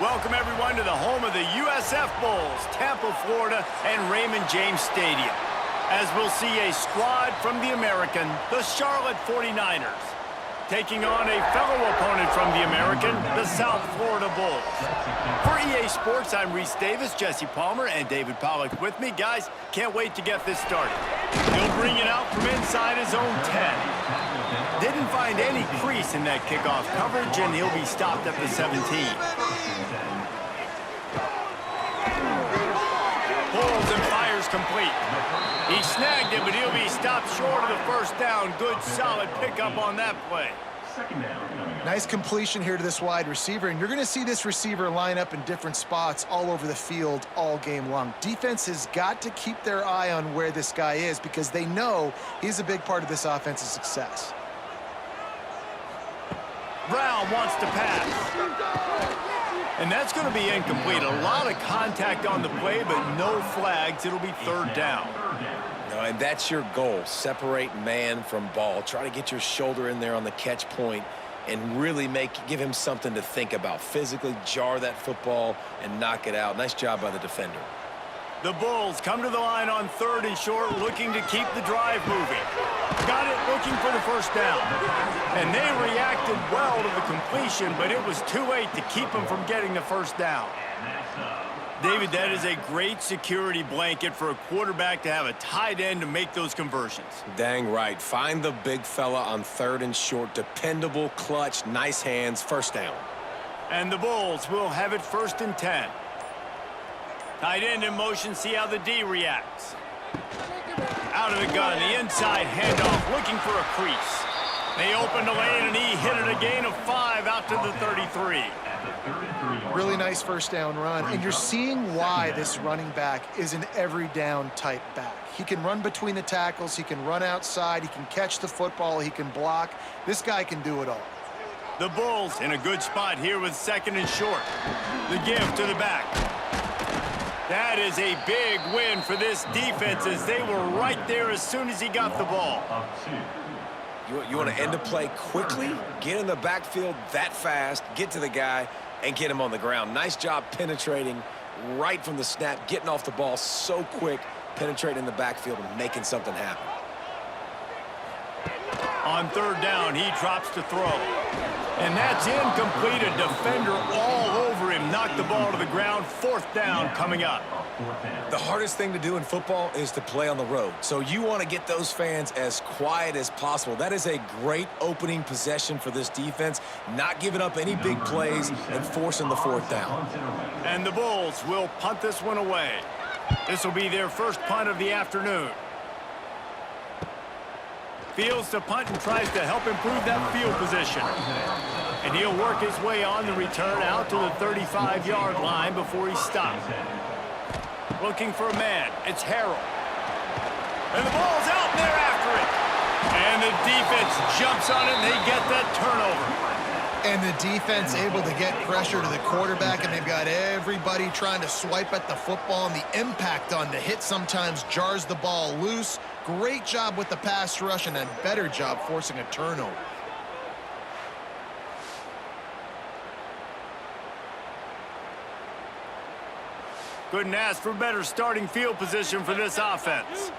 Welcome, everyone, to the home of the USF Bulls, Tampa, Florida, and Raymond James Stadium. As we'll see a squad from the American, the Charlotte 49ers, taking on a fellow opponent from the American, the South Florida Bulls. For EA Sports, I'm Reese Davis, Jesse Palmer, and David Pollack with me. Guys, can't wait to get this started. He'll bring it out from inside his own 10. Didn't find any crease in that kickoff coverage, and he'll be stopped at the 17. Pulls and fires complete. He snagged it, but he'll be stopped short of the first down. Good, solid pickup on that play. Nice completion here to this wide receiver, and you're going to see this receiver line up in different spots all over the field all game long. Defense has got to keep their eye on where this guy is because they know he's a big part of this offense's success. Brown wants to pass. And that's going to be incomplete. A lot of contact on the play, but no flags. It'll be third down. And that's your goal. Separate man from ball. Try to get your shoulder in there on the catch point and really give him something to think about. Physically jar that football and knock it out. Nice job by the defender. The Bulls come to the line on third and short, looking to keep the drive moving. Got it looking for the first down. And they reacted well to the completion, but it was too late to keep them from getting the first down. David, that is a great security blanket for a quarterback to have a tight end to make those conversions. Dang right. Find the big fella on third and short. Dependable, clutch, nice hands, first down. And the Bulls will have it first and 10. Tight end in motion, see how the D reacts. Out of the gun, the inside handoff, looking for a crease. They opened the lane, and he hit it a gain of 5 out to the 33. Really nice first down run, and you're seeing why this running back is an every down type back. He can run between the tackles, he can run outside, he can catch the football, he can block. This guy can do it all. The Bulls in a good spot here with second and short. The give to the back. That is a big win for this defense as they were right there as soon as he got the ball. You want to end a play quickly, get in the backfield that fast, get to the guy, and get him on the ground. Nice job penetrating right from the snap, getting off the ball so quick, penetrating in the backfield and making something happen. On third down, he drops to throw. And that's incomplete. A defender all over him. Knocked the ball to the ground. Fourth down coming up. The hardest thing to do in football is to play on the road. So you want to get those fans as quiet as possible. That is a great opening possession for this defense. Not giving up any big plays and forcing the fourth down. And the Bulls will punt this one away. This will be their first punt of the afternoon. Fields to punt and tries to help improve that field position. And he'll work his way on the return out to the 35-yard line before he's stopped. Looking for a man. It's Harrell. And the ball's out, and they're after it. And the defense jumps on it, and they get that turnover. And the defense able to get pressure to the quarterback, and they've got everybody trying to swipe at the football, and the impact on the hit sometimes jars the ball loose. Great job with the pass rush and a better job forcing a turnover. Couldn't ask for better starting field position for this offense.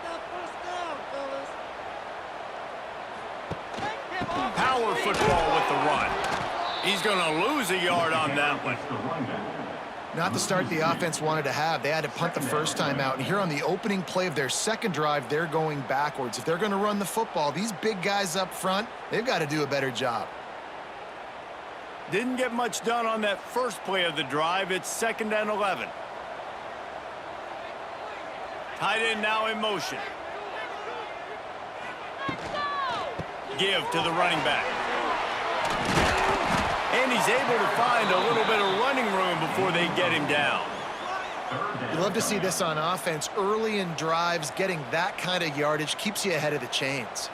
Power football with the run. He's going to lose a yard on that one. Not the start the offense wanted to have. They had to punt the first time out. And here on the opening play of their second drive, they're going backwards. If they're going to run the football, these big guys up front, they've got to do a better job. Didn't get much done on that first play of the drive. It's 2nd and 11. Tight end now in motion. Give to the running back. And he's able to find a little bit of running room before they get him down. You love to see this on offense. Early in drives, getting that kind of yardage keeps you ahead of the chains.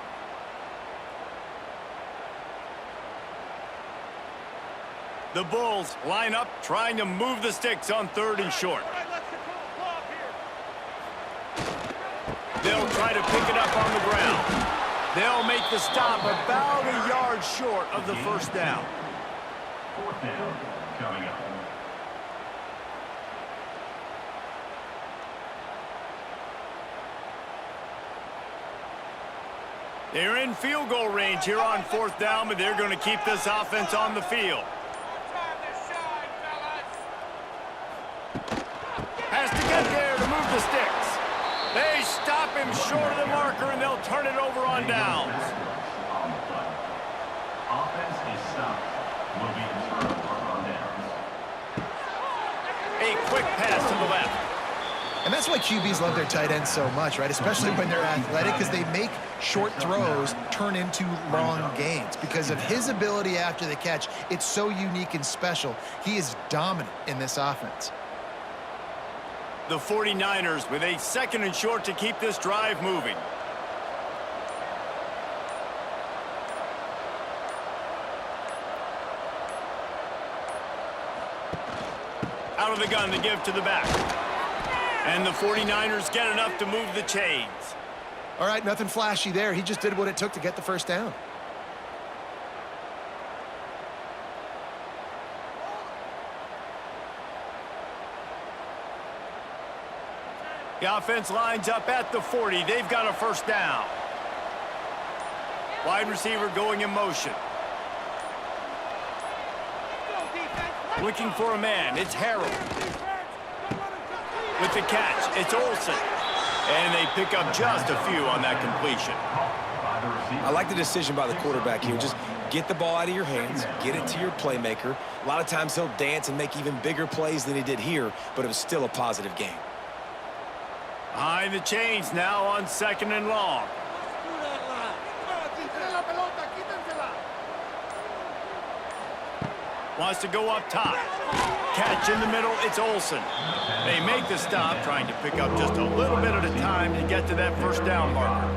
The Bulls line up, trying to move the sticks on third and short. They'll try to pick it up on the ground. They'll make the stop about a yard short of the first down. Fourth down coming up. They're in field goal range here on 4th down, but they're going to keep this offense on the field. Has to get there to move the sticks. They stop him short of the marker, and they'll turn it over on downs. Offense is stopped. Will be returned on downs. A quick pass to the left. And that's why QBs love their tight ends so much, right? Especially when they're athletic, because they make short throws turn into long gains. Because of his ability after the catch, it's so unique and special. He is dominant in this offense. The 49ers with a 2nd and short to keep this drive moving. Out of the gun to give to the back. And the 49ers get enough to move the chains. All right, nothing flashy there. He just did what it took to get the first down. The offense lines up at the 40. They've got a first down. Wide receiver going in motion. Looking for a man. It's Harold. With the catch, it's Olsen. And they pick up just a few on that completion. I like the decision by the quarterback here. Just get the ball out of your hands, get it to your playmaker. A lot of times he'll dance and make even bigger plays than he did here, but it was still a positive game. Behind the chains now on 2nd and long. Wants to go up top. Catch in the middle, it's Olsen. They make the stop, trying to pick up just a little bit at a time to get to that first down marker.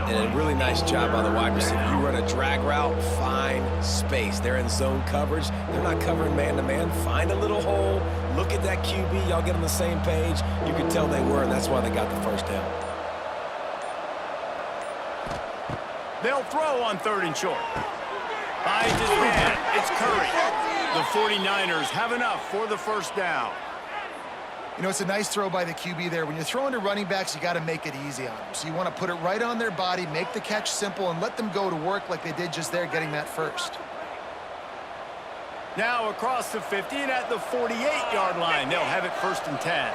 And a really nice job by the wide receiver. You run a drag route, find space. They're in zone coverage. They're not covering man-to-man. Find a little hole. Look at that QB. Y'all get on the same page. You can tell they were, and that's why they got the first down. They'll throw on 3rd and short. Finds his man. It's Curry. The 49ers have enough for the first down. You know, it's a nice throw by the QB there. When you're throwing to running backs, you got to make it easy on them. So you want to put it right on their body, make the catch simple, and let them go to work like they did just there, getting that first. Now across the 50 and at the 48-yard line. They'll have it 1st and 10.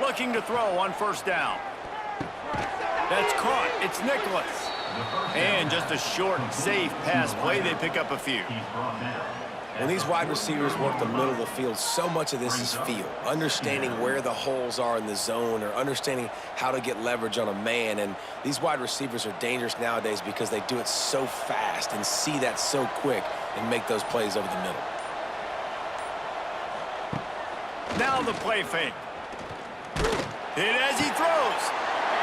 Looking to throw on 1st down. That's caught. It's Nicholas. And just a short, safe pass play. They pick up a few. When these wide receivers work the middle of the field, so much of this is feel. Understanding where the holes are in the zone, or understanding how to get leverage on a man. And these wide receivers are dangerous nowadays because they do it so fast and see that so quick and make those plays over the middle. Now the play fake. Hit as he throws.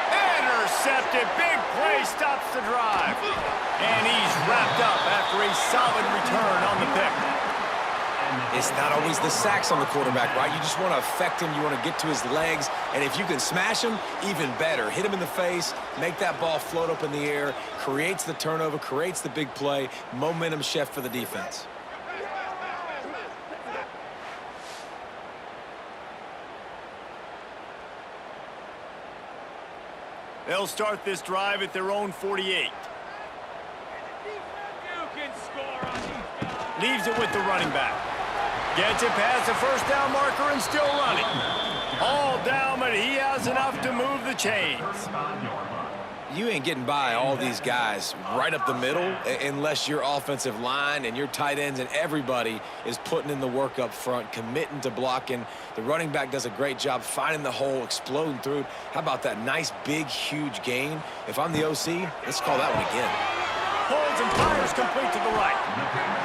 Intercepted. Big play stops the drive. And he's wrapped up after a solid return on the pick. It's not always the sacks on the quarterback, right? You just want to affect him. You want to get to his legs. And if you can smash him, even better. Hit him in the face, make that ball float up in the air, creates the turnover, creates the big play, momentum shift for the defense. They'll start this drive at their own 48. Leaves it with the running back. Gets it past the first down marker and still running. All down, but he has enough to move the chains. You ain't getting by all these guys right up the middle unless your offensive line and your tight ends and everybody is putting in the work up front, committing to blocking. The running back does a great job finding the hole, exploding through it. How about that nice, big, huge gain? If I'm the OC, let's call that one again. Holds and fires complete to the right.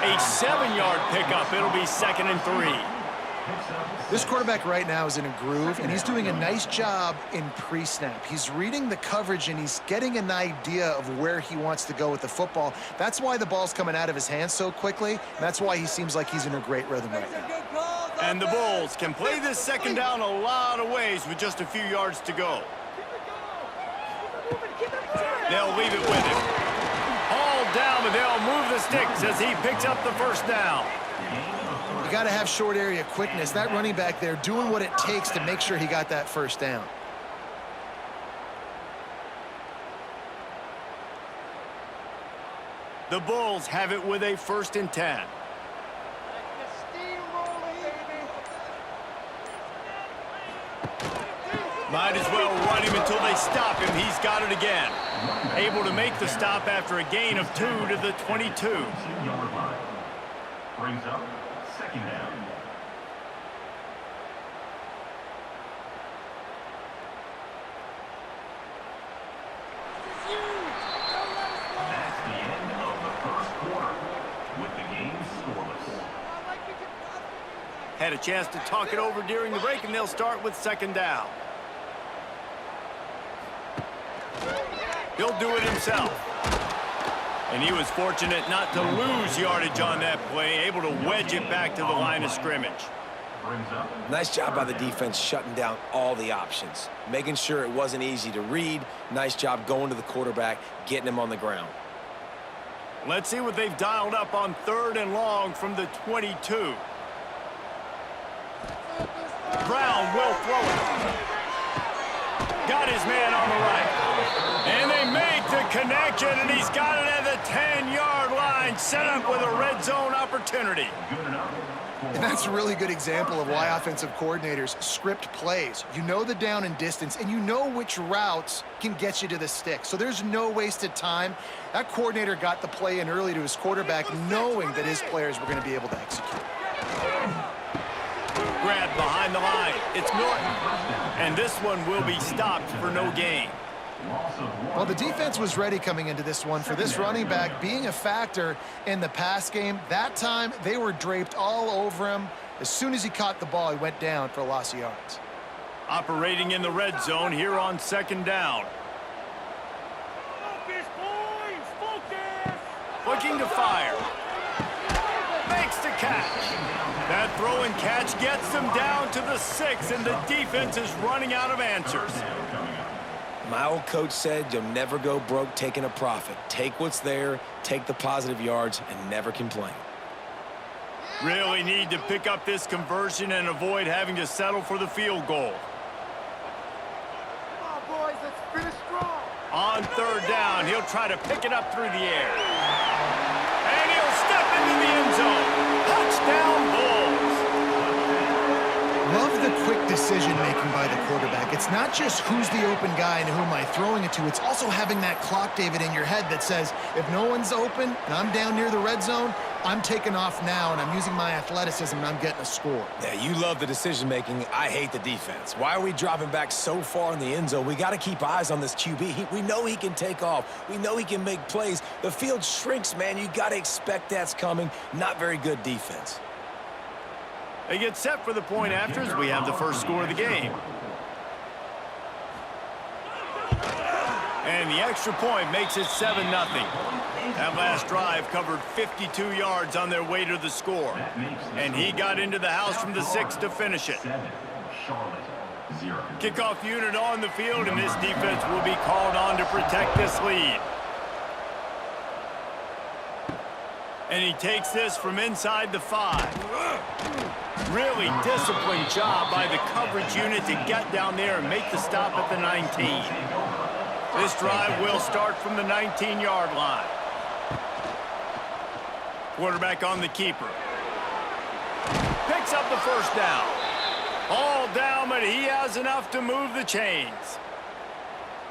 A 7-yard pickup. It'll be 2nd and 3. This quarterback right now is in a groove, and he's doing a nice job in pre-snap. He's reading the coverage, and he's getting an idea of where he wants to go with the football. That's why the ball's coming out of his hands so quickly, and that's why he seems like he's in a great rhythm right now. And the Bulls can play this second down a lot of ways with just a few yards to go. They'll leave it with him. All down, but they'll move the sticks as he picks up the first down. You got to have short area quickness. That running back there doing what it takes to make sure he got that first down. The Bulls have it with a 1st and 10. Might as well run him until they stop him. He's got it again. Able to make the stop after a gain of 2 to the 22. Brings up 2nd down. That's the end of the 1st quarter, with the game scoreless. Had a chance to talk it over during the break, and they'll start with 2nd down. He'll do it himself. And he was fortunate not to lose yardage on that play, able to wedge it back to the line of scrimmage. Nice job by the defense shutting down all the options, making sure it wasn't easy to read. Nice job going to the quarterback, getting him on the ground. Let's see what they've dialed up on 3rd and long from the 22. Brown will throw it. Got his man on the right. And they make the connection, and he's got it at the 10-yard line, set up with a red zone opportunity. And that's a really good example of why offensive coordinators script plays. You know the down and distance, and you know which routes can get you to the stick. So there's no wasted time. That coordinator got the play in early to his quarterback, knowing that his players were going to be able to execute. Grab behind the line. It's Norton. And this one will be stopped for no gain. Well, the defense was ready coming into this one for this running back being a factor in the pass game. That time, they were draped all over him. As soon as he caught the ball, he went down for a loss of yards. Operating in the red zone here on 2nd down. Looking to fire. Makes the catch. That throw and catch gets them down to the 6, and the defense is running out of answers. My old coach said you'll never go broke taking a profit. Take what's there, take the positive yards, and never complain. Really need to pick up this conversion and avoid having to settle for the field goal. Come on, boys, let's finish strong. On 3rd down, he'll try to pick it up through the air. And he'll step into the end zone. Touchdown, Bulls. Love the quick decision-making by the quarterback. It's not just who's the open guy and who am I throwing it to. It's also having that clock, David, in your head that says, if no one's open and I'm down near the red zone, I'm taking off now, and I'm using my athleticism, and I'm getting a score. Yeah, you love the decision-making. I hate the defense. Why are we dropping back so far in the end zone? We got to keep eyes on this QB. We know he can take off. We know he can make plays. The field shrinks, man. You got to expect that's coming. Not very good defense. They get set for the point after as we have the first score of the game. And the extra point makes it 7-0. That last drive covered 52 yards on their way to the score. And he got into the house from the 6 to finish it. Kickoff unit on the field, and this defense will be called on to protect this lead. And he takes this from inside the 5. Really disciplined job by the coverage unit to get down there and make the stop at the 19. This drive will start from the 19-yard line. Quarterback on the keeper. Picks up the 1st down. All down, but he has enough to move the chains.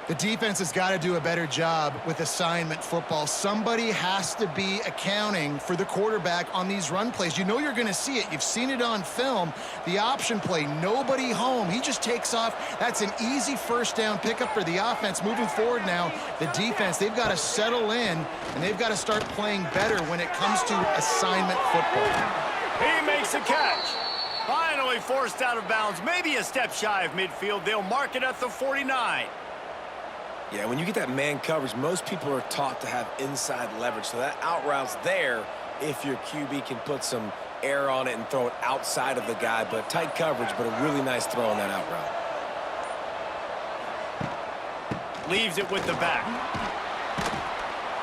The defense has got to do a better job with assignment football. Somebody has to be accounting for the quarterback on these run plays. You know you're going to see it. You've seen it on film. The option play, nobody home. He just takes off. That's an easy 1st down pickup for the offense. Moving forward now, the defense, they've got to settle in, and they've got to start playing better when it comes to assignment football. He makes a catch. Finally forced out of bounds. Maybe a step shy of midfield. They'll mark it at the 49. Yeah, when you get that man coverage, most people are taught to have inside leverage. So that out route's there if your QB can put some air on it and throw it outside of the guy. But tight coverage, but a really nice throw on that out route. Leaves it with the back.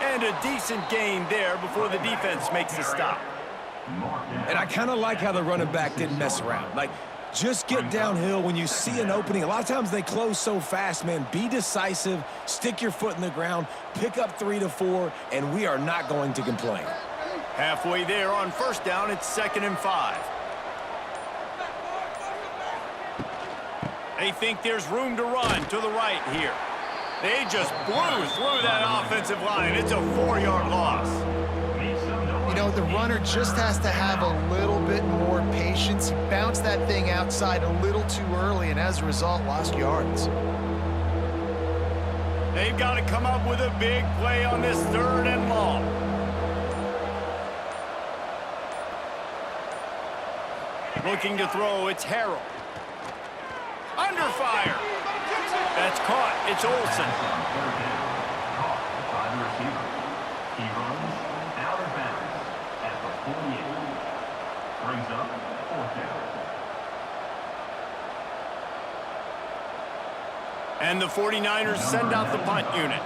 And a decent gain there before the defense makes the stop. And I kind of like how the running back didn't mess around. Like, Just get downhill when you see an opening. A lot of times they close so fast, man. Be decisive, stick your foot in the ground, pick up 3 to 4, and we are not going to complain. Halfway there on first down, it's 2nd and 5. They think there's room to run to the right here. They just blew through that offensive line. It's a 4-yard loss. You know, the runner just has to have a little bit more patience. He bounced that thing outside a little too early, and as a result, lost yards. They've got to come up with a big play on this 3rd and long. Looking to throw, it's Harrell. Under fire. That's caught. It's Olsen. By the receiver. He runs out of bounds at the 48. Brings up 4th down. And the 49ers send out the punt unit.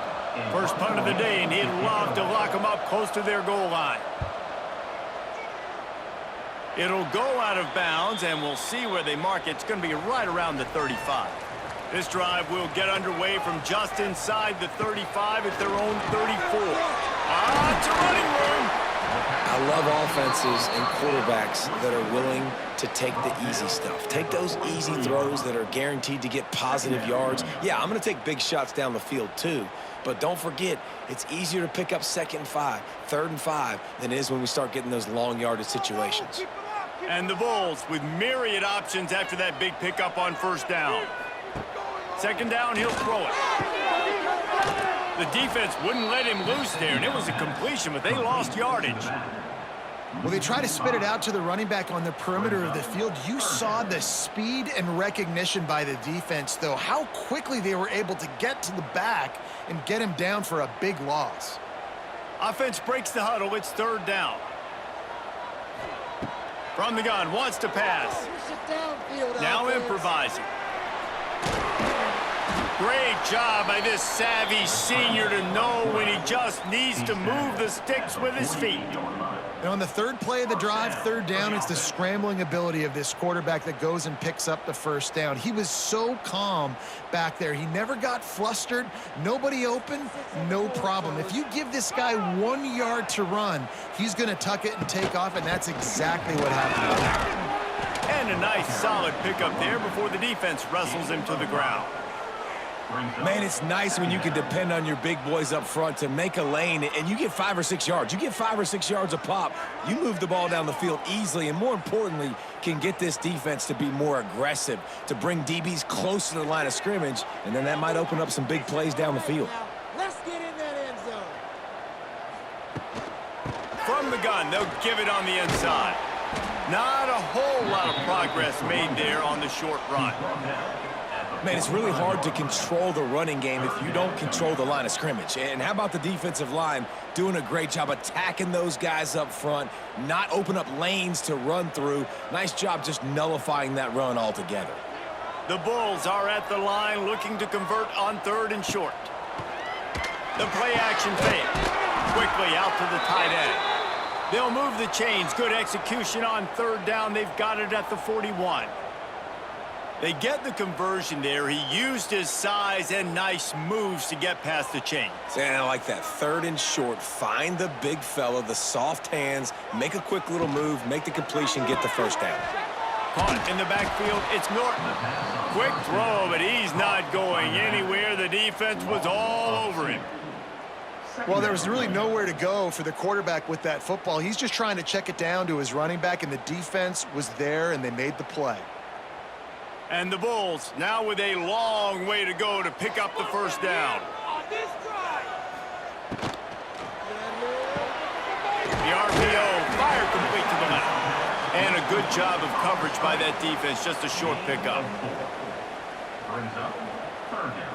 First punt of the day, and he'd love to lock them up close to their goal line. It'll go out of bounds, and we'll see where they mark it. It's going to be right around the 35. This drive will get underway from just inside the 35 at their own 34. It's a running room. I love offenses and quarterbacks that are willing to take the easy stuff. Take those easy throws that are guaranteed to get positive yards. Yeah, I'm going to take big shots down the field too. But don't forget, it's easier to pick up 2nd and 5, 3rd and 5 than it is when we start getting those long yardage situations. And the Bulls with myriad options after that big pickup on first down. 2nd down, he'll throw it. The defense wouldn't let him loose there, and it was a completion, but they lost yardage. Well, they try to spit it out to the running back on the perimeter of the field. You saw the speed and recognition by the defense, though, how quickly they were able to get to the back and get him down for a big loss. Offense breaks the huddle. It's 3rd down. From the gun, wants to pass. Now improvising. Great job by this savvy senior to know when he just needs to move the sticks with his feet. And on the 3rd play of the drive, 3rd down, it's the scrambling ability of this quarterback that goes and picks up the 1st down. He was so calm back there. He never got flustered. Nobody open, no problem. If you give this guy 1 yard to run, he's going to tuck it and take off, and that's exactly what happened. And a nice solid pickup there before the defense wrestles him to the ground. Man, it's nice when you can depend on your big boys up front to make a lane, and you get 5 or 6 yards. You get 5 or 6 yards a pop. You move the ball down the field easily, and more importantly, can get this defense to be more aggressive, to bring DBs close to the line of scrimmage, and then that might open up some big plays down the field. Let's get in that end zone. From the gun, they'll give it on the inside. Not a whole lot of progress made there on the short run. Man, it's really hard to control the running game if you don't control the line of scrimmage. And how about the defensive line doing a great job attacking those guys up front, not open up lanes to run through. Nice job just nullifying that run altogether. The Bulls are at the line looking to convert on 3rd and short. The play action fake. Quickly out to the tight end. They'll move the chains. Good execution on 3rd down. They've got it at the 41. They get the conversion there. He used his size and nice moves to get past the chains. And I like that. 3rd and short. Find the big fella, the soft hands, make a quick little move, make the completion, get the 1st down. Caught in the backfield, it's Norton. Quick throw, but he's not going anywhere. The defense was all over him. Well, there was really nowhere to go for the quarterback with that football. He's just trying to check it down to his running back, and the defense was there, and they made the play. And the Bulls now with a long way to go to pick up the 1st down. The RPO, fire complete to the left. And a good job of coverage by that defense, just a short pickup. Brings up 3rd down.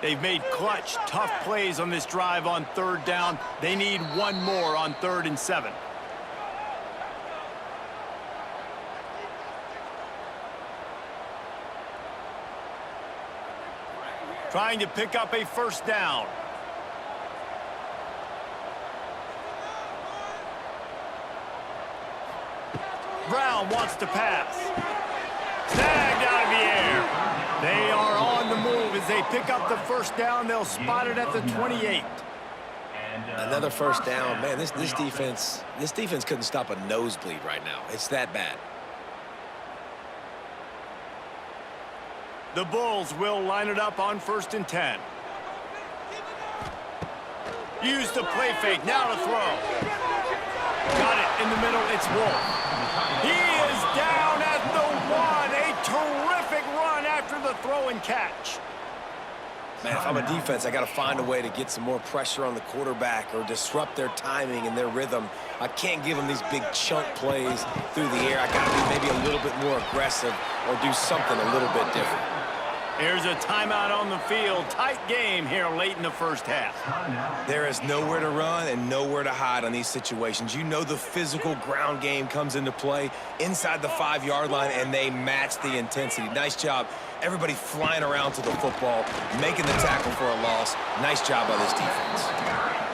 They've made clutch, tough plays on this drive on 3rd down. They need one more on 3rd and 7. Trying to pick up a 1st down. Brown wants to pass. Snagged out of the air. They are on the move as they pick up the first down. They'll spot it at the 28. Another first down. Man, this defense couldn't stop a nosebleed right now. It's that bad. The Bulls will line it up on 1st and 10. Use the play fake. Now to throw. Got it in the middle. It's Wolf. He is down at the 1. A terrific run after the throw and catch. Man, if I'm a defense, I got to find a way to get some more pressure on the quarterback or disrupt their timing and their rhythm. I can't give them these big chunk plays through the air. I got to be maybe a little bit more aggressive or do something a little bit different. Here's a timeout on the field. Tight game here late in the first half. There is nowhere to run and nowhere to hide on these situations. You know the physical ground game comes into play inside the 5-yard line, and they match the intensity. Nice job. Everybody flying around to the football, making the tackle for a loss. Nice job by this defense.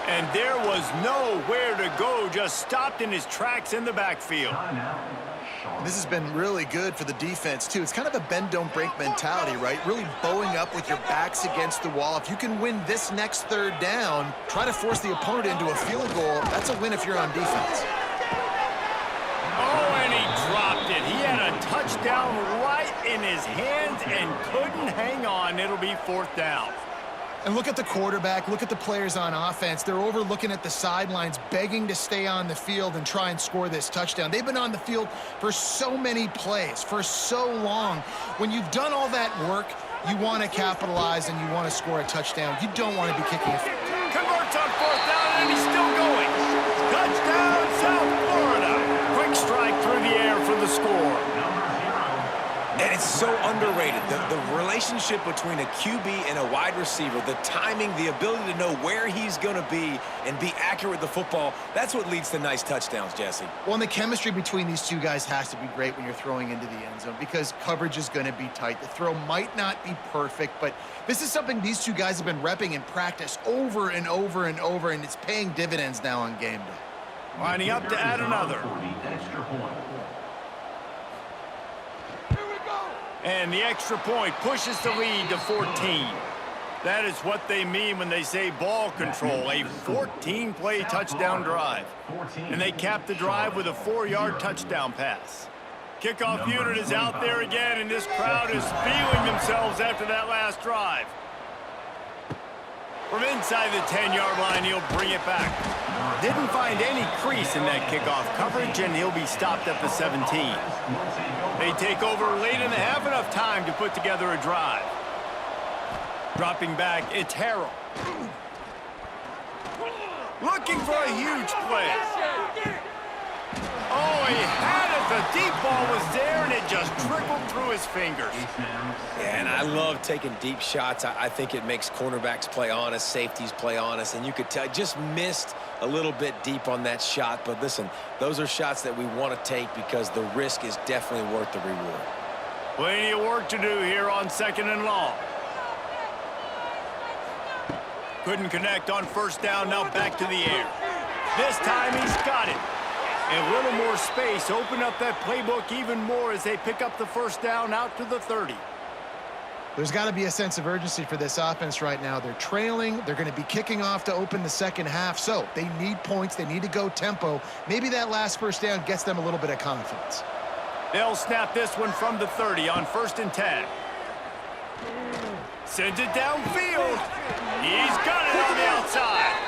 And there was nowhere to go, just stopped in his tracks in the backfield. This has been really good for the defense, too. It's kind of a bend-don't-break mentality, right? Really bowing up with your backs against the wall. If you can win this next 3rd down, try to force the opponent into a field goal. That's a win if you're on defense. Oh, and he dropped it. He had a touchdown right in his hands and couldn't hang on. It'll be 4th down. And look at the quarterback, look at the players on offense. They're over looking at the sidelines, begging to stay on the field and try and score this touchdown. They've been on the field for so many plays, for so long. When you've done all that work, you want to capitalize and you want to score a touchdown. You don't want to be kicking a field. Converts on 4th down, and he's still going. Touchdown, South Florida. Quick strike through the air for the score. And it's so underrated. The relationship between a QB and a wide receiver, the timing, the ability to know where he's going to be and be accurate with the football, that's what leads to nice touchdowns, Jesse. Well, and the chemistry between these two guys has to be great when you're throwing into the end zone because coverage is going to be tight. The throw might not be perfect, but this is something these two guys have been repping in practice over and over and over, and it's paying dividends now on game day. Lining up to add another. And the extra point pushes the lead to 14. That is what they mean when they say ball control, a 14-play touchdown drive. And they cap the drive with a 4-yard touchdown pass. Kickoff unit is out there again, and this crowd is feeling themselves after that last drive. From inside the 10-yard line, he'll bring it back. Didn't find any crease in that kickoff coverage, and he'll be stopped at the 17. They take over late in the half, enough time to put together a drive. Dropping back, it's Harrell. Looking for a huge play. Oh, he had it. The deep ball was there, and it just trickled through his fingers. Yeah, and I love taking deep shots. I think it makes cornerbacks play honest, safeties play honest, and you could tell just missed a little bit deep on that shot. But listen, those are shots that we want to take because the risk is definitely worth the reward. Plenty of work to do here on 2nd and long. Couldn't connect on 1st down, now back to the air. This time he's got it. And a little more space, open up that playbook even more as they pick up the 1st down out to the 30. There's got to be a sense of urgency for this offense right now. They're trailing. They're going to be kicking off to open the 2nd half. So they need points. They need to go tempo. Maybe that last 1st down gets them a little bit of confidence. They'll snap this one from the 30 on 1st and 10. Sends it downfield. He's got it on the outside.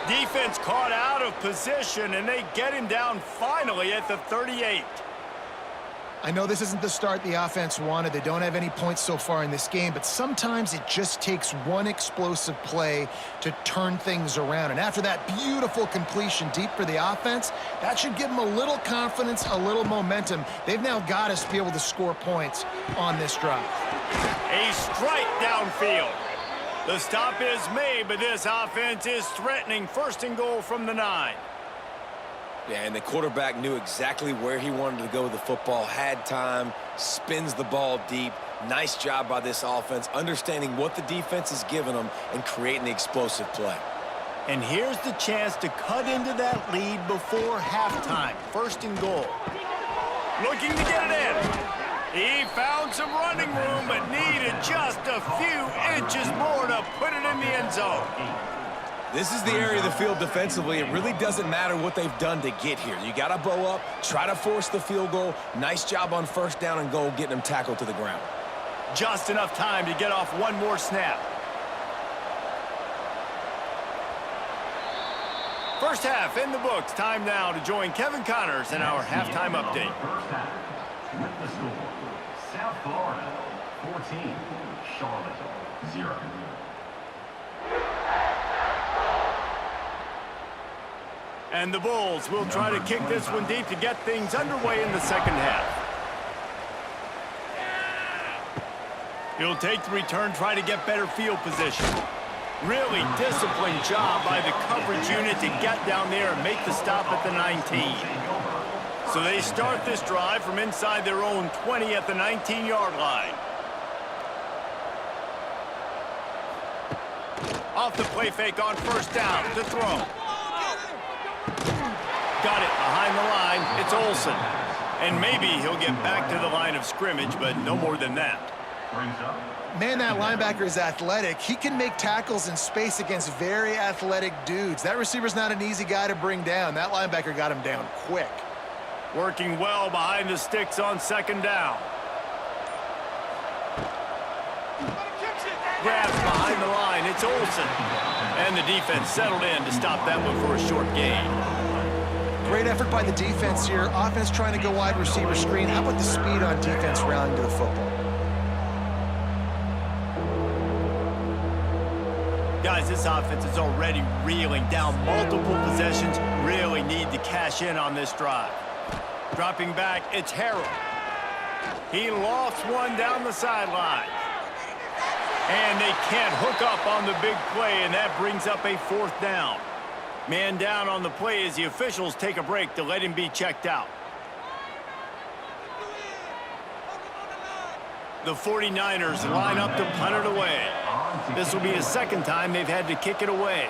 Defense caught out of position, and they get him down finally at the 38. I know this isn't the start the offense wanted. They don't have any points so far in this game, but sometimes it just takes one explosive play to turn things around. And after that beautiful completion deep for the offense, that should give them a little confidence, a little momentum. They've now got us to be able to score points on this drive. A strike downfield. The stop is made, but this offense is threatening 1st and goal from the 9. Yeah, and the quarterback knew exactly where he wanted to go with the football, had time, spins the ball deep. Nice job by this offense, understanding what the defense is giving them and creating the explosive play. And here's the chance to cut into that lead before halftime. 1st and goal. looking to get it in. He found some running room, but needed just a few inches more to put it in the end zone. This is the area of the field defensively. It really doesn't matter what they've done to get here. You got to bow up, try to force the field goal. Nice job on first down and goal, getting them tackled to the ground. Just enough time to get off one more snap. First half in the books. Time now to join Kevin Connors in our halftime update. First half, with the score, South Florida 14, Charlotte 0. And the Bulls will try to kick this one deep to get things underway in the second half. He'll take the return, try to get better field position. Really disciplined job by the coverage unit to get down there and make the stop at the 19. So they start this drive from inside their own 20 at the 19-yard line. Off the play fake on first down to throw. Got it behind the line. It's Olsen. And maybe he'll get back to the line of scrimmage, but no more than that. Man, that linebacker is athletic. He can make tackles in space against very athletic dudes. That receiver's not an easy guy to bring down. That linebacker got him down quick. Working well behind the sticks on second down. Grabs behind the line. It's Olsen. And the defense settled in to stop that one for a short gain. Great effort by the defense here. Offense trying to go wide receiver screen. How about the speed on defense rallying to the football? Guys, this offense is already reeling down multiple possessions. Really need to cash in on this drive. Dropping back, it's Harrell. He lofts one down the sideline. And they can't hook up on the big play, and that brings up a fourth down. Man down on the play as the officials take a break to let him be checked out. The 49ers line up to punt it away. This will be the second time they've had to kick it away.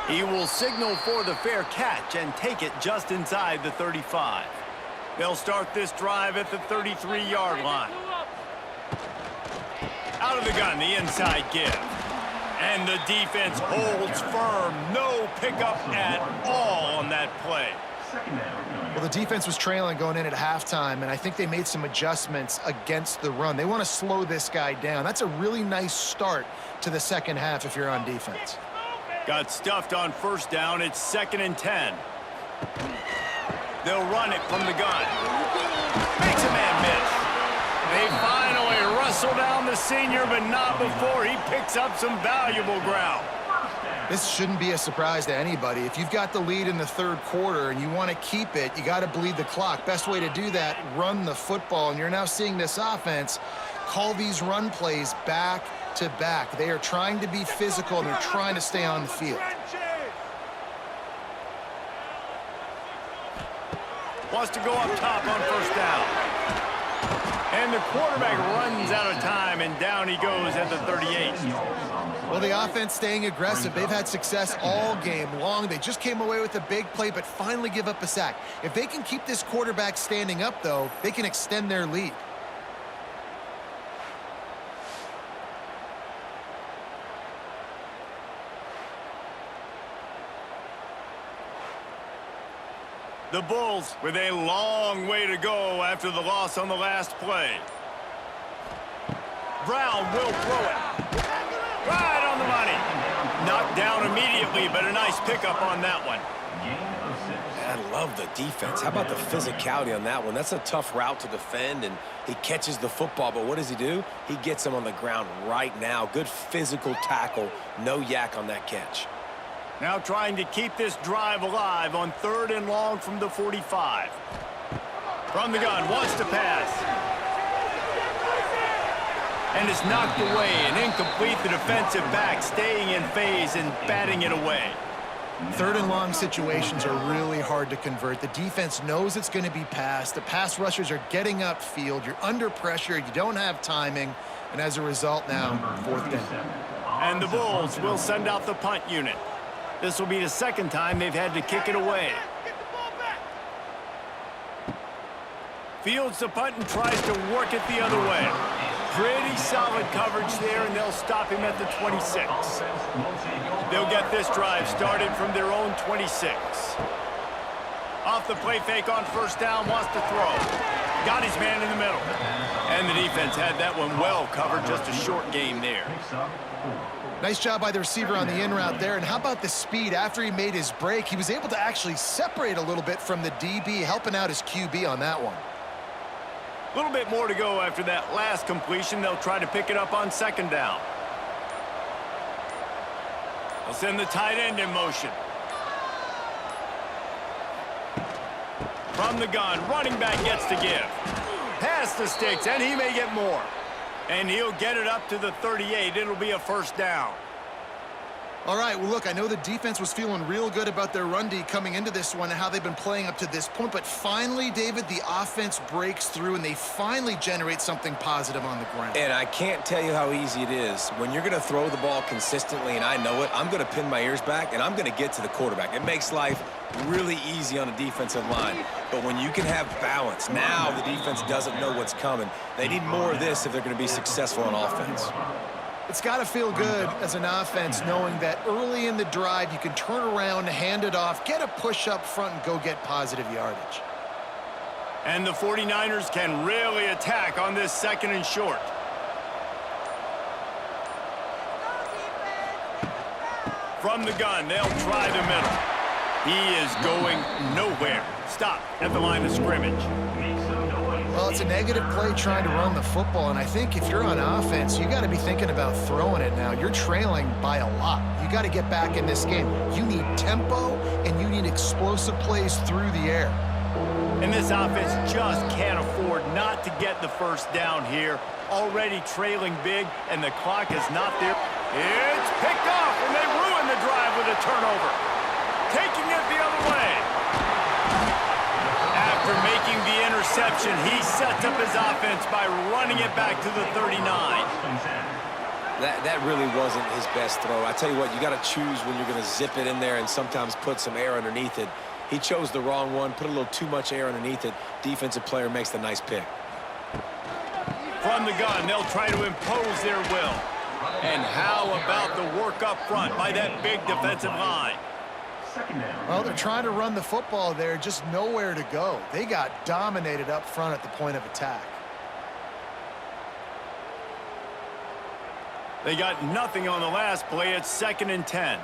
He will signal for the fair catch and take it just inside the 35. They'll start this drive at the 33-yard line. Out of the gun, the inside give. And the defense holds firm. No pickup at all on that play. Well, the defense was trailing going in at halftime, and I think they made some adjustments against the run. They want to slow this guy down. That's a really nice start to the second half if you're on defense. Got stuffed on first down. It's 2nd and 10. They'll run it from the gun. Makes a man miss. They finally wrestle down the senior, but not before he picks up some valuable ground. This shouldn't be a surprise to anybody. If you've got the lead in the third quarter and you want to keep it, you got to bleed the clock. Best way to do that, run the football. And you're now seeing this offense call these run plays back to back. They are trying to be physical, and they're trying to stay on the field. Wants to go up top on first down. And the quarterback runs out of time, and down he goes at the 38. Well, the offense staying aggressive. They've had success all game long. They just came away with a big play, but finally give up a sack. If they can keep this quarterback standing up, though, they can extend their lead. The Bulls with a long way to go after the loss on the last play. Brown will throw it. Right on the money. Knocked down immediately, but a nice pickup on that one. I love the defense. How about the physicality on that one? That's a tough route to defend, and he catches the football, but what does he do? He gets him on the ground right now. Good physical tackle. No yak on that catch. Now trying to keep this drive alive on 3rd and long from the 45. From the gun, wants to pass. And it's knocked away and incomplete. The defensive back staying in phase and batting it away. 3rd and long situations are really hard to convert. The defense knows it's going to be passed. The pass rushers are getting upfield. You're under pressure. You don't have timing. And as a result now, 4th down. And the Bulls will send out the punt unit. This will be the second time they've had to kick it away. Fields the punt and tries to work it the other way. Pretty solid coverage there, and they'll stop him at the 26. They'll get this drive started from their own 26. Off the play fake on first down, wants to throw. Got his man in the middle. And the defense had that one well covered, just a short game there. Nice job by the receiver on the in route there. And how about the speed? After he made his break, he was able to actually separate a little bit from the DB, helping out his QB on that one. A little bit more to go after that last completion. They'll try to pick it up on second down. They'll send the tight end in motion. From the gun, running back gets to give. Pass the sticks, and he may get more. And he'll get it up to the 38. It'll be a first down. All right, well, look, I know the defense was feeling real good about their run D coming into this one and how they've been playing up to this point, but finally, David, the offense breaks through and they finally generate something positive on the ground. And I can't tell you how easy it is. When you're going to throw the ball consistently, and I know it, I'm going to pin my ears back, and I'm going to get to the quarterback. It makes life really easy on a defensive line. But when you can have balance, now the defense doesn't know what's coming. They need more of this if they're going to be successful on offense. It's got to feel good as an offense knowing that early in the drive you can turn around, hand it off, get a push up front, and go get positive yardage. And the 49ers can really attack on this second and short. From the gun, they'll try the middle. He is going nowhere. Stop at the line of scrimmage. Well, it's a negative play trying to run the football, and I think if you're on offense, you got to be thinking about throwing it now. You're trailing by a lot. You got to get back in this game. You need tempo, and you need explosive plays through the air. And this offense just can't afford not to get the first down here. Already trailing big, and the clock is not there. It's picked off, and they ruin the drive with a turnover. Taking it the other way. After making the interception, he sets up his offense by running it back to the 39. That really wasn't his best throw. I tell you what, you got to choose when you're going to zip it in there and sometimes put some air underneath it. He chose the wrong one, put a little too much air underneath it. Defensive player makes the nice pick. From the gun, they'll try to impose their will. And how about the work up front by that big defensive line? Well, they're trying to run the football there, just nowhere to go. They got dominated up front at the point of attack. They got nothing on the last play. It's 2nd and 10.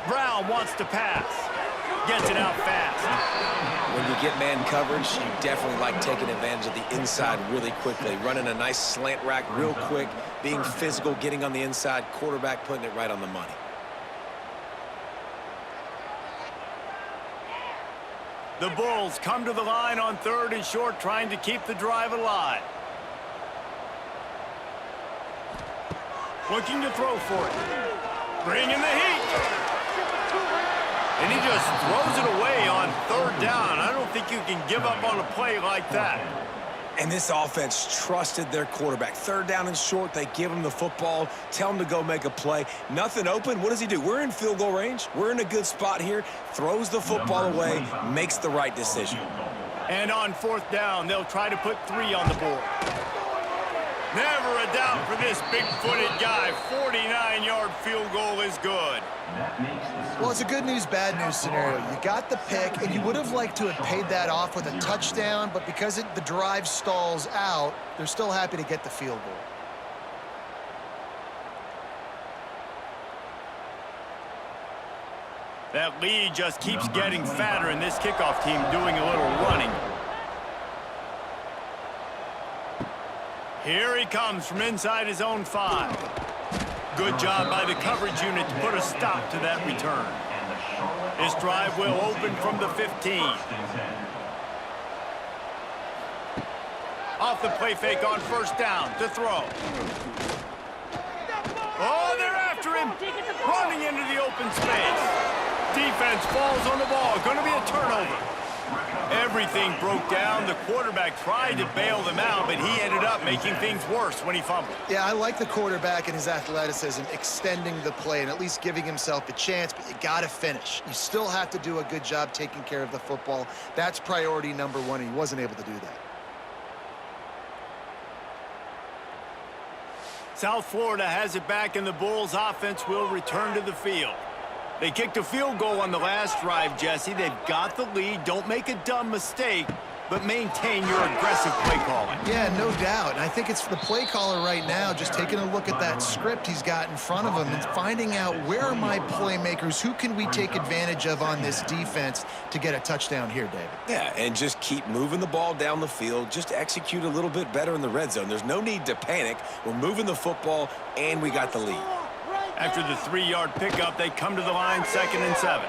Brown wants to pass. Gets it out fast. When you get man coverage, you definitely like taking advantage of the inside really quickly. Running a nice slant rack real quick, being physical, getting on the inside, quarterback putting it right on the money. The Bulls come to the line on 3rd and short, trying to keep the drive alive. Looking to throw for it. Bringing the heat. And he just throws it away on 3rd down. I don't think you can give up on a play like that. And this offense trusted their quarterback. 3rd down and short, they give him the football, tell him to go make a play. Nothing open, what does he do? We're in field goal range. We're in a good spot here. Throws the football away, makes the right decision. And on 4th down, they'll try to put 3 on the board. Never a doubt for this big-footed guy. 49-yard field goal is good. Well, it's a good news, bad news scenario. You got the pick, and you would have liked to have paid that off with a touchdown, but because the drive stalls out, they're still happy to get the field goal. That lead just keeps getting fatter, and this kickoff team doing a little running. Here he comes from inside his own 5. Good job by the coverage unit to put a stop to that return. This drive will open from the 15. Off the play fake on 1st down to throw. Oh, they're after him. Running into the open space. Defense falls on the ball. Going to be a turnover. Everything broke down. The quarterback tried to bail them out, but he ended up making things worse when he fumbled. Yeah, I like the quarterback and his athleticism, extending the play and at least giving himself a chance, but you got to finish. You still have to do a good job taking care of the football. That's priority number one, and he wasn't able to do that. South Florida has it back, and the Bulls offense will return to the field. They kicked a field goal on the last drive, Jesse. They've got the lead. Don't make a dumb mistake, but maintain your aggressive play calling. Yeah, no doubt. And I think it's the play caller right now just taking a look at that script he's got in front of him and finding out where are my playmakers, who can we take advantage of on this defense to get a touchdown here, David. Yeah, and just keep moving the ball down the field. Just execute a little bit better in the red zone. There's no need to panic. We're moving the football, and we got the lead. After the 3-yard pickup, they come to the line 2nd and 7.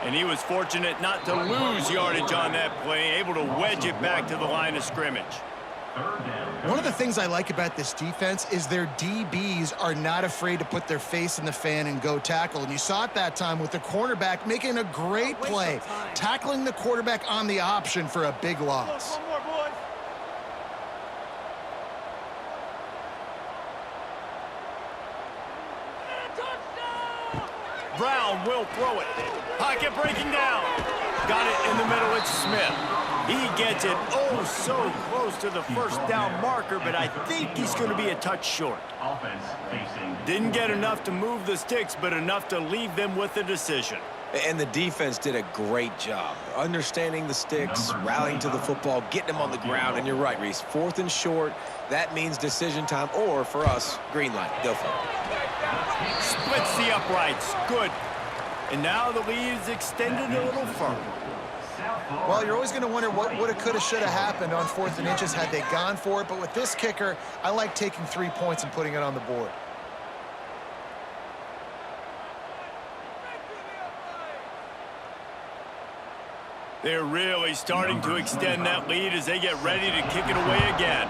And he was fortunate not to lose yardage on that play, able to wedge it back to the line of scrimmage. One of the things I like about this defense is their DBs are not afraid to put their face in the fan and go tackle. And you saw it that time with the cornerback making a great play, tackling the quarterback on the option for a big loss. One more, boys. Brown will throw it. Pocket breaking down. Got it in the middle. It's Smith. He gets it oh so close to the first down marker, but I think he's going to be a touch short. Offense facing. Didn't get enough to move the sticks, but enough to leave them with a decision. And the defense did a great job understanding the sticks, rallying to the football, getting them on the ground. And you're right, Reese, 4th and short. That means decision time, or for us, green light. Go for it. Splits the uprights. Good. And now the lead is extended a little further. Well, you're always going to wonder what woulda, coulda, shoulda happened on 4th and inches had they gone for it. But with this kicker, I like taking 3 points and putting it on the board. They're really starting to extend that lead as they get ready to kick it away again.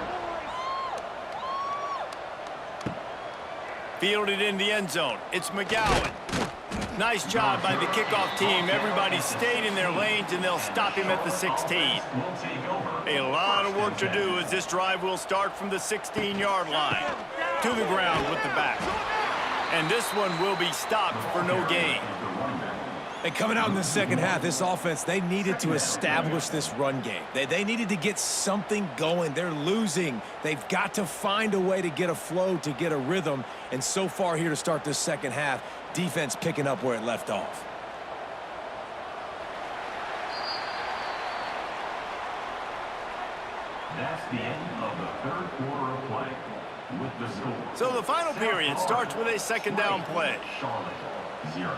Fielded in the end zone. It's McGowan. Nice job by the kickoff team. Everybody stayed in their lanes, and they'll stop him at the 16. A lot of work to do as this drive will start from the 16-yard line. To the ground with the back. And this one will be stopped for no gain. And coming out in the second half, this offense, they needed to establish this run game. They needed to get something going. They're losing. They've got to find a way to get a flow, to get a rhythm. And so far here to start this second half, defense picking up where it left off. That's the end of the 3rd quarter of play. With the score. So the final period starts with a 2nd down play. Charlotte 0.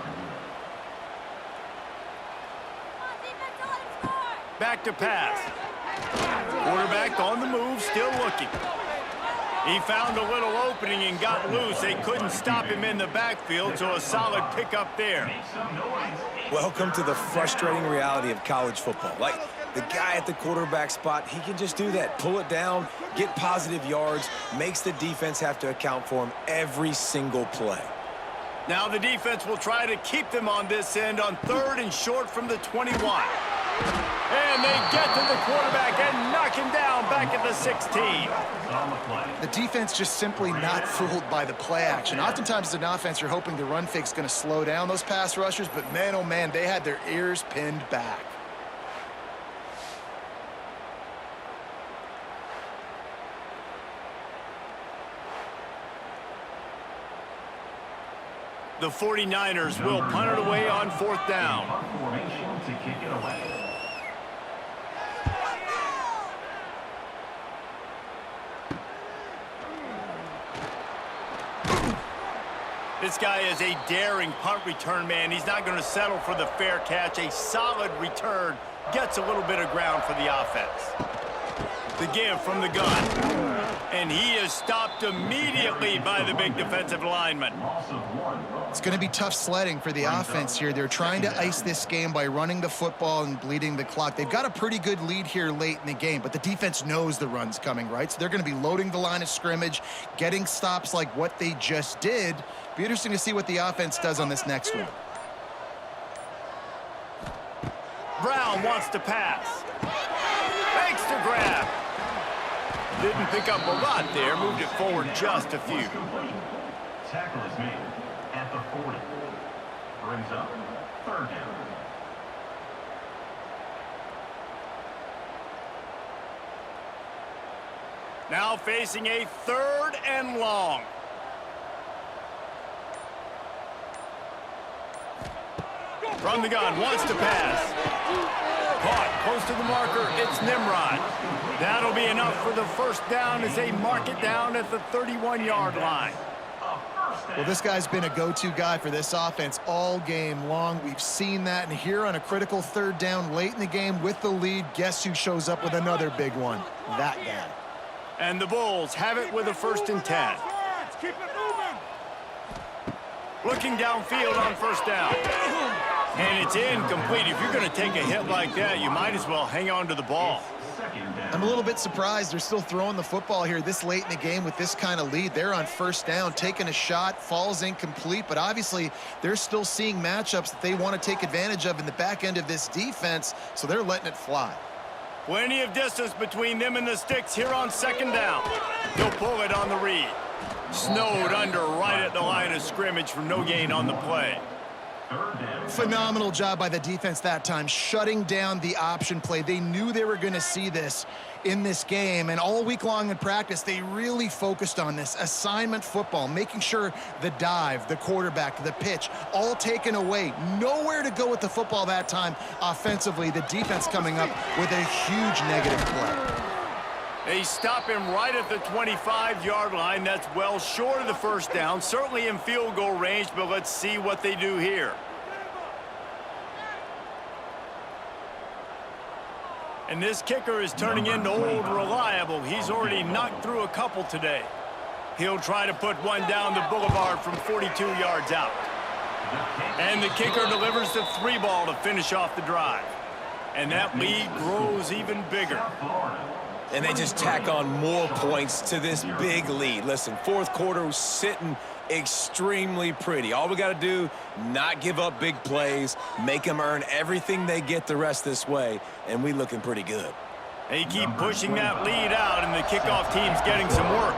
Back to pass. Quarterback on the move, still looking. He found a little opening and got loose. They couldn't stop him in the backfield, so a solid pickup there. Welcome to the frustrating reality of college football. Like, the guy at the quarterback spot, he can just do that. Pull it down, get positive yards, makes the defense have to account for him every single play. Now the defense will try to keep them on this end on 3rd and short from the 21. And they get to the quarterback and knock him down back at the 16. The defense just simply not fooled by the play action. Oftentimes as an offense, you're hoping the run fake's going to slow down those pass rushers, but man, oh man, they had their ears pinned back. The 49ers will punt it away on 4th down. Formation to kick it away. This guy is a daring punt return man. He's not going to settle for the fair catch. A solid return gets a little bit of ground for the offense. The give from the gun. And he is stopped immediately by the big defensive lineman. It's going to be tough sledding for the offense here. They're trying to ice this game by running the football and bleeding the clock. They've got a pretty good lead here late in the game, but the defense knows the run's coming, right? So they're going to be loading the line of scrimmage, getting stops like what they just did. Be interesting to see what the offense does on this next one. Brown wants to pass. Makes the grab. Didn't pick up a lot there. Moved it forward just a few. Tackle is made at the 40. Brings up 3rd down. Now facing a 3rd and long. From the gun, wants to pass. Caught close to the marker, it's Nimrod. That'll be enough for the 1st down as they mark it down at the 31-yard line. Well, this guy's been a go-to guy for this offense all game long. We've seen that, and here on a critical 3rd down late in the game with the lead, guess who shows up with another big one? That guy. And the Bulls have it with a 1st and 10. Keep it moving. Looking downfield on 1st down. And it's incomplete. If you're going to take a hit like that, you might as well hang on to the ball. I'm a little bit surprised they're still throwing the football here this late in the game with this kind of lead. They're on 1st down, taking a shot, falls incomplete, but obviously they're still seeing matchups that they want to take advantage of in the back end of this defense, so they're letting it fly. Plenty of distance between them and the sticks here on 2nd down. He'll pull it on the read. Snowed under right at the line of scrimmage for no gain on the play. Phenomenal job by the defense that time, shutting down the option play. They knew they were going to see this in this game, and all week long in practice, they really focused on this assignment football, making sure the dive, the quarterback, the pitch, all taken away. Nowhere to go with the football that time offensively. The defense coming up with a huge negative play. They stop him right at the 25-yard line. That's well short of the 1st down. Certainly in field goal range, but let's see what they do here. And this kicker is turning into old reliable. He's already knocked through a couple today. He'll try to put one down the boulevard from 42 yards out. And the kicker delivers the 3-ball to finish off the drive. And that lead grows even bigger. And they just tack on more points to this big lead. Listen, 4th quarter was sitting extremely pretty. All we got to do, not give up big plays, make them earn everything they get the rest this way, and we looking pretty good. They keep pushing that lead out, and the kickoff team's getting some work.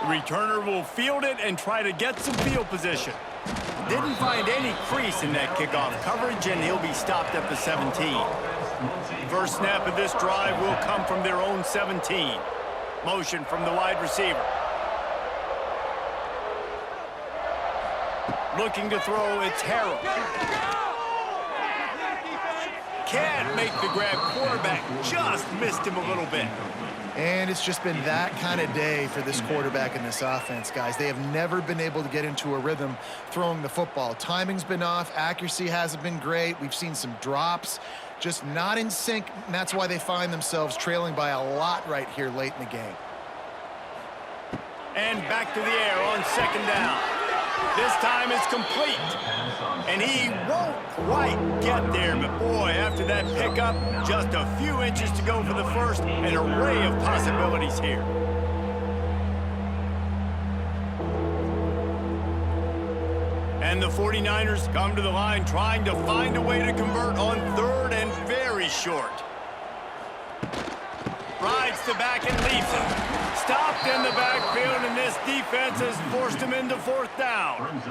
The returner will field it and try to get some field position. Didn't find any crease in that kickoff coverage, and he'll be stopped at the 17. First snap of this drive will come from their own 17. Motion from the wide receiver. Looking to throw, it's Harrell. Can't make the grab. Quarterback just missed him a little bit. And it's just been that kind of day for this quarterback in this offense, guys. They have never been able to get into a rhythm throwing the football. Timing's been off. Accuracy hasn't been great. We've seen some drops. Just not in sync, and that's why they find themselves trailing by a lot right here late in the game. And back to the air on 2nd down. This time it's complete. And he won't quite get there, but boy, after that pickup, just a few inches to go for the 1st, an array of possibilities here. And the 49ers come to the line trying to find a way to convert on 3rd and very short. Rides to back and leaves him. Stopped in the backfield, and this defense has forced him into 4th down.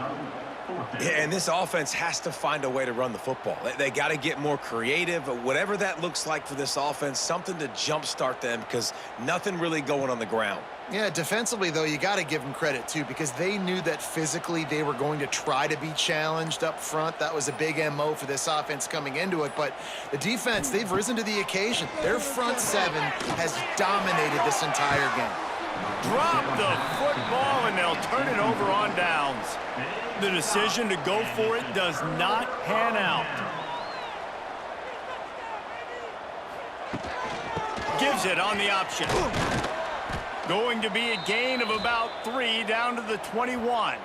Yeah, and this offense has to find a way to run the football. They got to get more creative, whatever that looks like for this offense, something to jumpstart them because nothing really going on the ground. Yeah, defensively, though, you got to give them credit, too, because they knew that physically they were going to try to be challenged up front. That was a big MO for this offense coming into it. But the defense, they've risen to the occasion. Their front 7 has dominated this entire game. Drop the football, and they'll turn it over on downs. The decision to go for it does not pan out. Gives it on the option. Going to be a gain of about 3 down to the 21.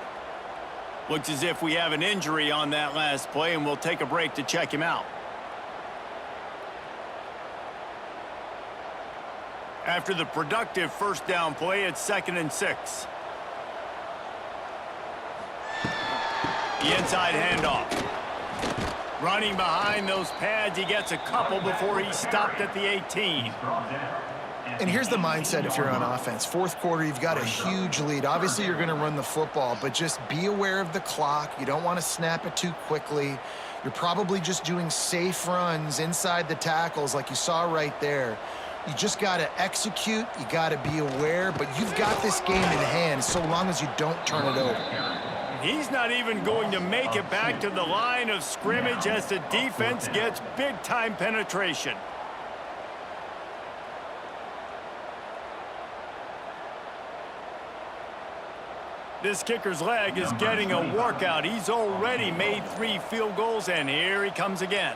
Looks as if we have an injury on that last play, and we'll take a break to check him out. After the productive 1st down play, it's 2nd and 6. The inside handoff. Running behind those pads, he gets a couple before he's stopped at the 18. And here's the mindset if you're on offense. Fourth quarter, you've got a huge lead. Obviously, you're going to run the football, but just be aware of the clock. You don't want to snap it too quickly. You're probably just doing safe runs inside the tackles like you saw right there. You just got to execute. You got to be aware, but you've got this game in hand so long as you don't turn it over. He's not even going to make it back to the line of scrimmage as the defense gets big-time penetration. This kicker's leg is getting a workout. He's already made 3 field goals, and here he comes again.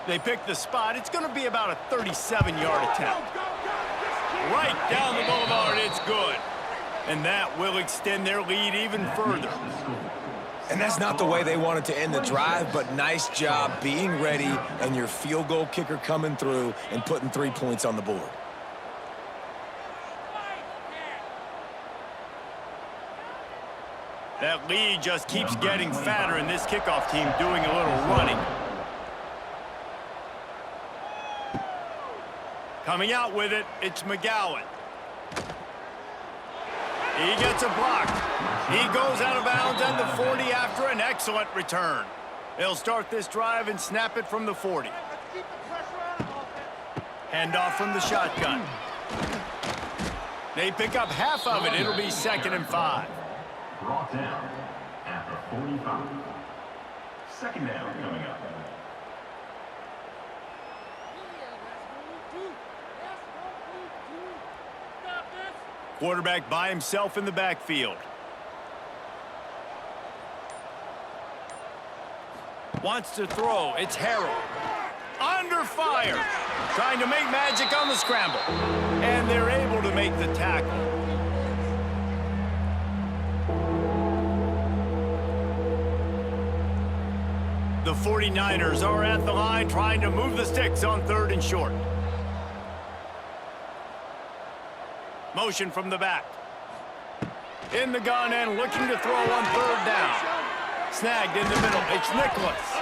They pick the spot. It's going to be about a 37-yard attempt. Right down the boulevard, it's good. And that will extend their lead even further. And that's not the way they wanted to end the drive, but nice job being ready and your field goal kicker coming through and putting 3 points on the board. That lead just keeps getting fatter, and this kickoff team doing a little running. Coming out with it, it's McGowan. He gets a block. He goes out of bounds at the 40 after an excellent return. They'll start this drive and snap it from the 40. Handoff from the shotgun. They pick up half of it. It'll be 2nd and 5. Brought down at the 45. 2nd down coming up. Quarterback by himself in the backfield. Wants to throw. It's Harrell. Under fire. Trying to make magic on the scramble. And they're able to make the tackle. The 49ers are at the line trying to move the sticks on 3rd and short. Motion from the back. In the gun and looking to throw on 3rd down. Snagged in the middle. It's Nicholas.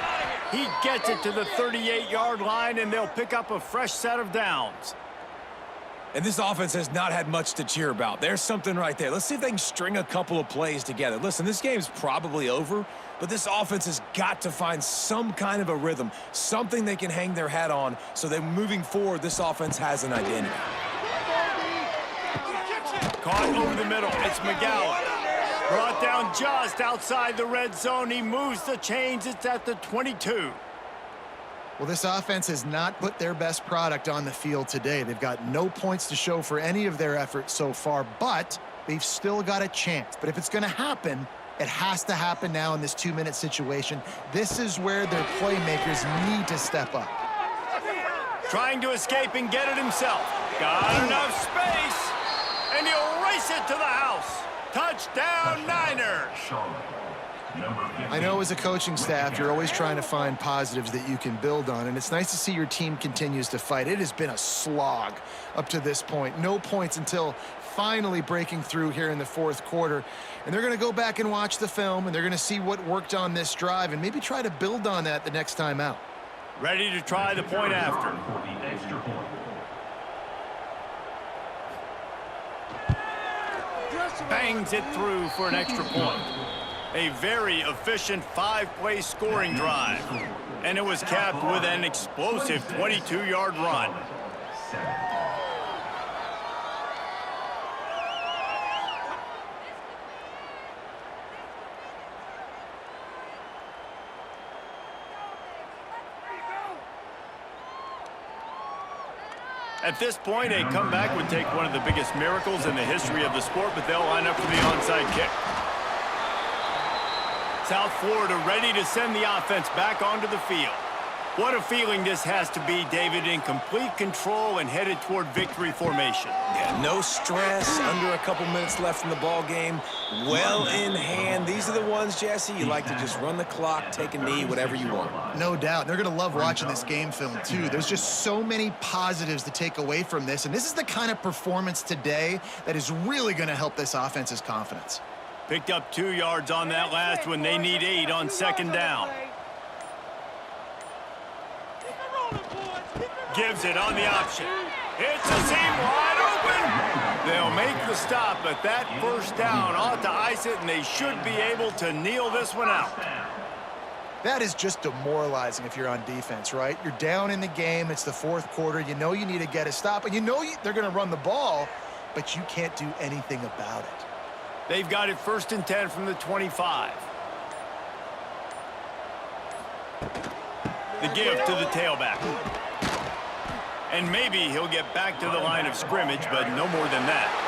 He gets it to the 38-yard line, and they'll pick up a fresh set of downs. And this offense has not had much to cheer about. There's something right there. Let's see if they can string a couple of plays together. Listen, this game's probably over, but this offense has got to find some kind of a rhythm, something they can hang their hat on so that moving forward, this offense has an identity. Caught over the middle. It's McGowan. Brought down just outside the red zone. He moves the chains. It's at the 22. Well, this offense has not put their best product on the field today. They've got no points to show for any of their efforts so far, but they've still got a chance. But if it's going to happen, it has to happen now in this 2-minute situation. This is where their playmakers need to step up. Trying to escape and get it himself. Got enough space. And he'll race it to the house. Touchdown, Niners. I know as a coaching staff, you're always trying to find positives that you can build on, and it's nice to see your team continues to fight. It has been a slog up to this point. No points until finally breaking through here in the 4th quarter. And they're going to go back and watch the film, and they're going to see what worked on this drive and maybe try to build on that the next time out. Ready to try the point after. Bangs it through for an extra point. A very efficient 5-play scoring drive. And it was capped with an explosive 22-yard run. At this point, a comeback would take one of the biggest miracles in the history of the sport, but they'll line up for the onside kick. South Florida ready to send the offense back onto the field. What a feeling this has to be, David, in complete control and headed toward victory formation. Yeah, no stress, under a couple minutes left in the ball game. Well in hand. These are the ones, Jesse, you like to just run the clock, take a knee, whatever you want. No doubt. They're going to love watching this game film, too. There's just so many positives to take away from this, and this is the kind of performance today that is really going to help this offense's confidence. Picked up 2 yards on that last one. They need 8 on 2nd down. Gives it on the option. It's a seam wide open. They'll make the stop, but that first down ought to ice it, and they should be able to kneel this one out. That is just demoralizing if you're on defense, right? You're down in the game. It's the fourth quarter. You know you need to get a stop, and you know they're going to run the ball, but you can't do anything about it. They've got it 1st and 10 from the 25. The give to the tailback. And maybe he'll get back to the line of scrimmage, but no more than that.